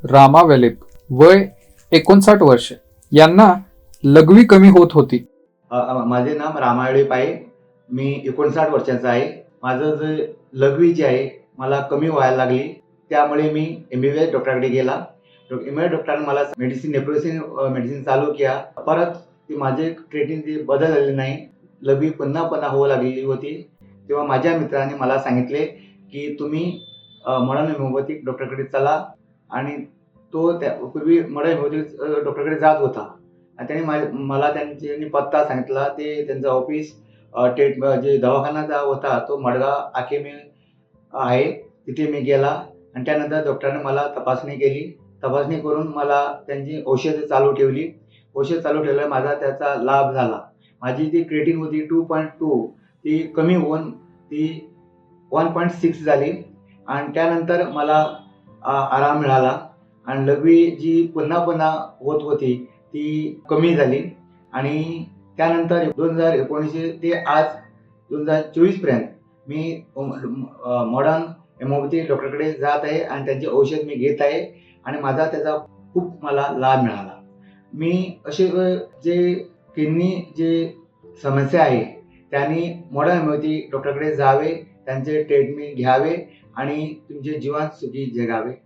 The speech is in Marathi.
रामा वेलेप, वय 59 वर्ष, यांना लघवी कमी होत होती. माझे नाव रामा वेलेप आहे. मी 59 वर्षाचा आहे. माझं जे लघवी जी आहे मला कमी व्हायला लागली, त्यामुळे मी MBBS डॉक्टरकडे गेला. MBBS डॉक्टरांनी मला नेप्रोसिन मेडिसिन चालू केला. परत ते माझे ट्रीटमेंट बदल झाले नाही. लघवी पुन्हा होऊ लागलेली होती. तेव्हा माझ्या मित्राने मला सांगितले की तुम्ही मॉडर्न होमिओपॅथिक डॉक्टरकडे चला. आणि तो पूर्वी मॉडर्न होमिओपॅथिक डॉक्टरकडे जात होता आणि त्यांनी मला त्यांनी पत्ता सांगितला. ते त्यांचं ऑफिस जे दवाखाना होता तो मडगाव आखेमे आहे. तिथे मी गेला आणि त्यानंतर डॉक्टरांनी मला तपासणी केली. तपासणी करून मला त्यांची औषधं चालू ठेवली. औषध चालू ठेवल्यावर माझा त्याचा लाभ झाला. माझी जी क्रिएटिन होती 2.2 ती कमी होऊन ती 1.6 झाली आणि त्यानंतर मला आराम मिळाला आणि लघवी जी पुन्हा होत होती ती कमी झाली. आणि त्यानंतर 2019 ते आज 2024 पर्यंत मी मॉडर्न होमिओपॅथिक डॉक्टरकडे जात आहे आणि त्यांचे औषध मी घेत आहे आणि माझा त्याचा खूप मला लाभ मिळाला. मी असे जे किडनी जे समस्या आहे त्यांनी मॉडर्न होमिओपॅथिक डॉक्टरकडे जावे, त्यांचे ट्रीटमेंट घ्यावे आणि तुमचे जीवन सुखी जगावे.